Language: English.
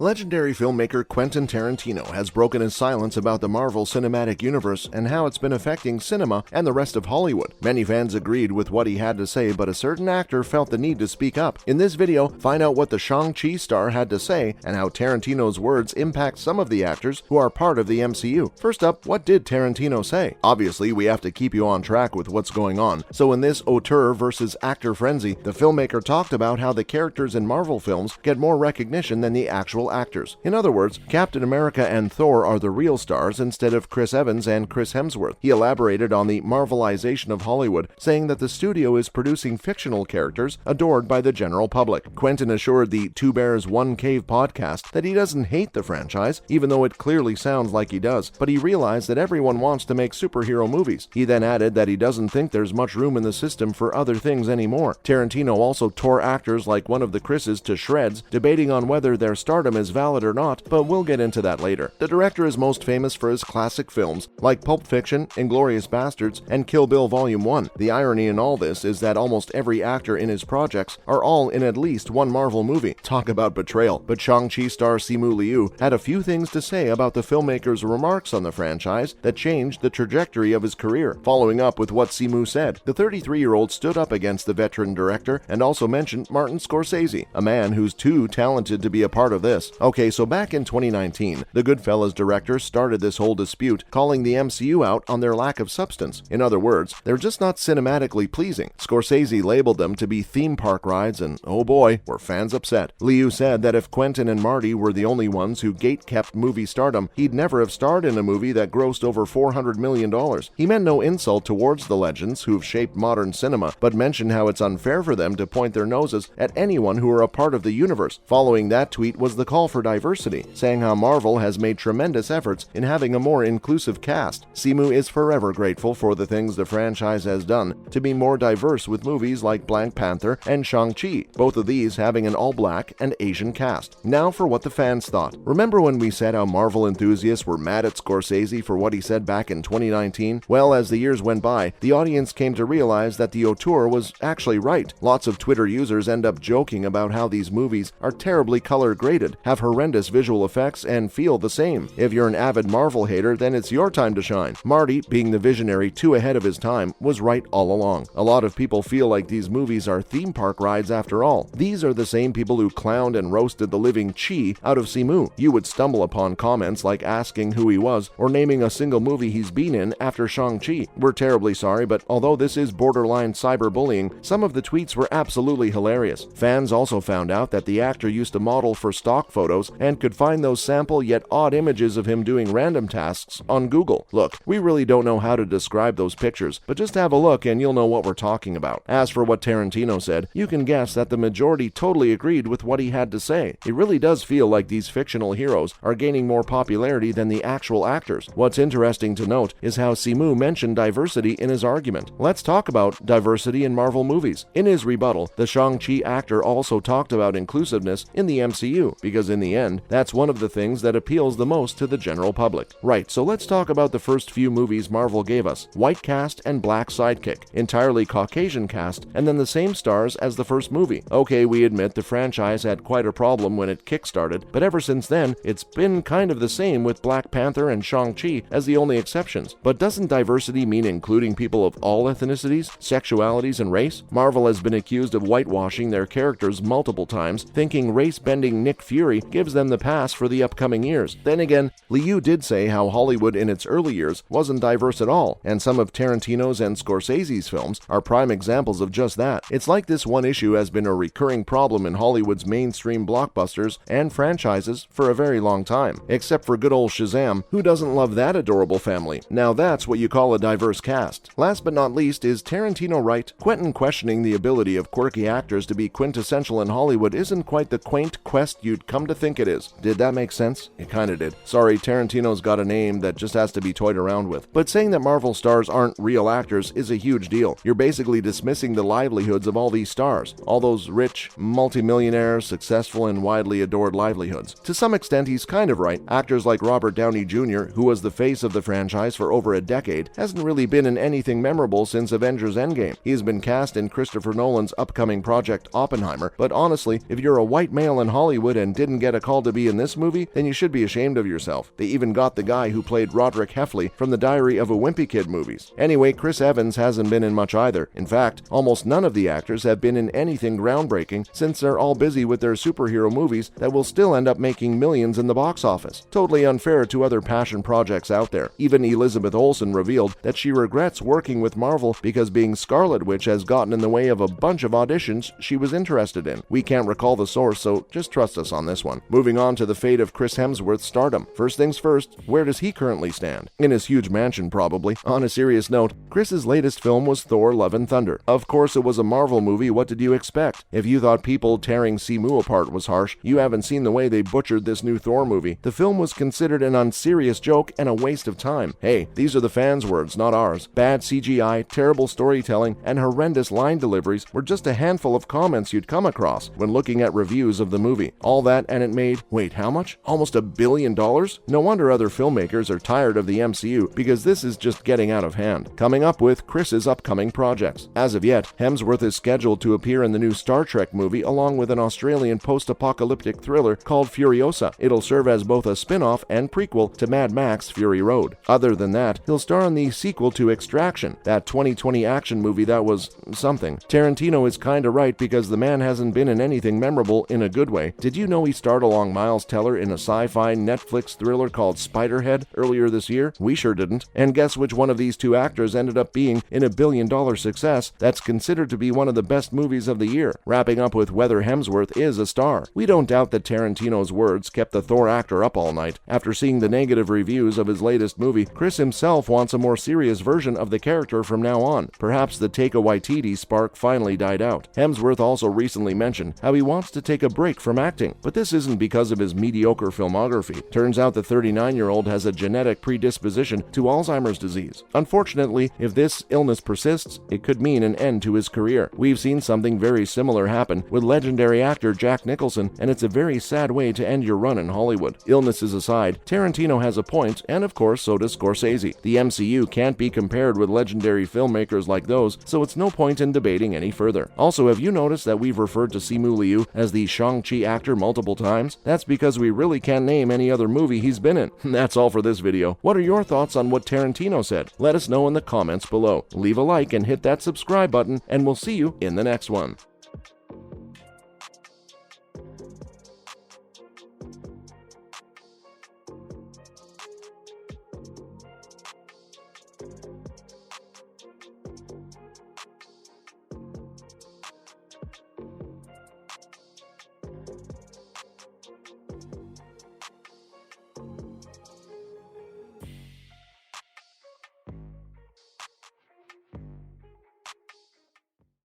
Legendary filmmaker Quentin Tarantino has broken his silence about the Marvel Cinematic Universe and how it's been affecting cinema and the rest of Hollywood. Many fans agreed with what he had to say, but a certain actor felt the need to speak up. In this video, find out what the Shang-Chi star had to say and how Tarantino's words impact some of the actors who are part of the MCU. First up, what did Tarantino say? Obviously, we have to keep you on track with what's going on. So in this auteur versus actor frenzy, the filmmaker talked about how the characters in Marvel films get more recognition than the actual actors. In other words, Captain America and Thor are the real stars instead of Chris Evans and Chris Hemsworth. He elaborated on the Marvelization of Hollywood, saying that the studio is producing fictional characters adored by the general public. Quentin assured the Two Bears One Cave podcast that he doesn't hate the franchise, even though it clearly sounds like he does, but he realized that everyone wants to make superhero movies. He then added that he doesn't think there's much room in the system for other things anymore. Tarantino also tore actors like one of the Chris's to shreds, debating on whether their stardom is valid or not, but we'll get into that later. The director is most famous for his classic films like Pulp Fiction, Inglourious Basterds, and Kill Bill Volume 1. The irony in all this is that almost every actor in his projects are all in at least one Marvel movie. Talk about betrayal. But Shang-Chi star Simu Liu had a few things to say about the filmmaker's remarks on the franchise that changed the trajectory of his career. Following up with what Simu said, the 33-year-old stood up against the veteran director and also mentioned Martin Scorsese, a man who's too talented to be a part of this. Okay, so back in 2019, the Goodfellas director started this whole dispute, calling the MCU out on their lack of substance. In other words, they're just not cinematically pleasing. Scorsese labeled them to be theme park rides, and oh boy, were fans upset. Liu said that if Quentin and Marty were the only ones who gate-kept movie stardom, he'd never have starred in a movie that grossed over $400 million. He meant no insult towards the legends who've shaped modern cinema, but mentioned how it's unfair for them to point their noses at anyone who are a part of the universe. Following that tweet was the call for diversity, saying how Marvel has made tremendous efforts in having a more inclusive cast. Simu is forever grateful for the things the franchise has done to be more diverse with movies like Black Panther and Shang-Chi, both of these having an all-black and Asian cast. Now for what the fans thought. Remember when we said how Marvel enthusiasts were mad at Scorsese for what he said back in 2019? Well, as the years went by, the audience came to realize that the auteur was actually right. Lots of Twitter users end up joking about how these movies are terribly color-graded, have horrendous visual effects, and feel the same. If you're an avid Marvel hater, then it's your time to shine. Marty, being the visionary too ahead of his time, was right all along. A lot of people feel like these movies are theme park rides after all. These are the same people who clowned and roasted the living chi out of Simu. You would stumble upon comments like asking who he was or naming a single movie he's been in after Shang-Chi. We're terribly sorry, but although this is borderline cyberbullying, some of the tweets were absolutely hilarious. Fans also found out that the actor used to model for stock photos and could find those sample yet odd images of him doing random tasks on Google. Look, we really don't know how to describe those pictures, but just have a look and you'll know what we're talking about. As for what Tarantino said, you can guess that the majority totally agreed with what he had to say. It really does feel like these fictional heroes are gaining more popularity than the actual actors. What's interesting to note is how Simu mentioned diversity in his argument. Let's talk about diversity in Marvel movies. In his rebuttal, the Shang-Chi actor also talked about inclusiveness in the MCU, because in the end, that's one of the things that appeals the most to the general public. Right, so let's talk about the first few movies Marvel gave us. White cast and black sidekick. Entirely Caucasian cast, and then the same stars as the first movie. Okay, we admit the franchise had quite a problem when it kick-started, but ever since then, it's been kind of the same with Black Panther and Shang-Chi as the only exceptions. But doesn't diversity mean including people of all ethnicities, sexualities, and race? Marvel has been accused of whitewashing their characters multiple times, thinking race-bending Nick Fury gives them the pass for the upcoming years. Then again, Liu did say how Hollywood in its early years wasn't diverse at all, and some of Tarantino's and Scorsese's films are prime examples of just that. It's like this one issue has been a recurring problem in Hollywood's mainstream blockbusters and franchises for a very long time. Except for good old Shazam, who doesn't love that adorable family? Now that's what you call a diverse cast. Last but not least, is Tarantino right? Quentin questioning the ability of quirky actors to be quintessential in Hollywood isn't quite the quaint quest you'd come to think it is. Did that make sense? It kinda did. Sorry, Tarantino's got a name that just has to be toyed around with. But saying that Marvel stars aren't real actors is a huge deal. You're basically dismissing the livelihoods of all these stars. All those rich, multimillionaires, successful and widely adored livelihoods. To some extent, he's kind of right. Actors like Robert Downey Jr., who was the face of the franchise for over a decade, hasn't really been in anything memorable since Avengers Endgame. He has been cast in Christopher Nolan's upcoming project Oppenheimer, but honestly, if you're a white male in Hollywood and didn't get a call to be in this movie, then you should be ashamed of yourself. They even got the guy who played Roderick Heffley from the Diary of a Wimpy Kid movies. Anyway, Chris Evans hasn't been in much either. In fact, almost none of the actors have been in anything groundbreaking since they're all busy with their superhero movies that will still end up making millions in the box office. Totally unfair to other passion projects out there. Even Elizabeth Olsen revealed that she regrets working with Marvel because being Scarlet Witch has gotten in the way of a bunch of auditions she was interested in. We can't recall the source, so just trust us on this one. Moving on to the fate of Chris Hemsworth's stardom. First things first, where does he currently stand? In his huge mansion, probably. On a serious note, Chris's latest film was Thor: Love and Thunder. Of course, it was a Marvel movie. What did you expect? If you thought people tearing Simu apart was harsh, you haven't seen the way they butchered this new Thor movie. The film was considered an unserious joke and a waste of time. Hey, these are the fans' words, not ours. Bad CGI, terrible storytelling, and horrendous line deliveries were just a handful of comments you'd come across when looking at reviews of the movie. All that, and it made, wait, how much? Almost $1 billion? No wonder other filmmakers are tired of the MCU, because this is just getting out of hand. Coming up with Chris's upcoming projects. As of yet, Hemsworth is scheduled to appear in the new Star Trek movie along with an Australian post-apocalyptic thriller called Furiosa. It'll serve as both a spin-off and prequel to Mad Max Fury Road. Other than that, he'll star in the sequel to Extraction, that 2020 action movie that was something. Tarantino is kinda right because the man hasn't been in anything memorable in a good way. Did you know he starred along Miles Teller in a sci-fi Netflix thriller called Spiderhead earlier this year? We sure didn't. And guess which one of these two actors ended up being in a billion-dollar success that's considered to be one of the best movies of the year? Wrapping up with whether Hemsworth is a star. We don't doubt that Tarantino's words kept the Thor actor up all night. After seeing the negative reviews of his latest movie, Chris himself wants a more serious version of the character from now on. Perhaps the Taika Waititi spark finally died out. Hemsworth also recently mentioned how he wants to take a break from acting, but this isn't because of his mediocre filmography. Turns out the 39-year-old has a genetic predisposition to Alzheimer's disease. Unfortunately, if this illness persists, it could mean an end to his career. We've seen something very similar happen with legendary actor Jack Nicholson, and it's a very sad way to end your run in Hollywood. Illnesses aside, Tarantino has a point, and of course so does Scorsese. The MCU can't be compared with legendary filmmakers like those, so it's no point in debating any further. Also, have you noticed that we've referred to Simu Liu as the Shang-Chi actor multiple times? That's because we really can't name any other movie he's been in. That's all for this video. What are your thoughts on what Tarantino said? Let us know in the comments below. Leave a like and hit that subscribe button, and we'll see you in the next one.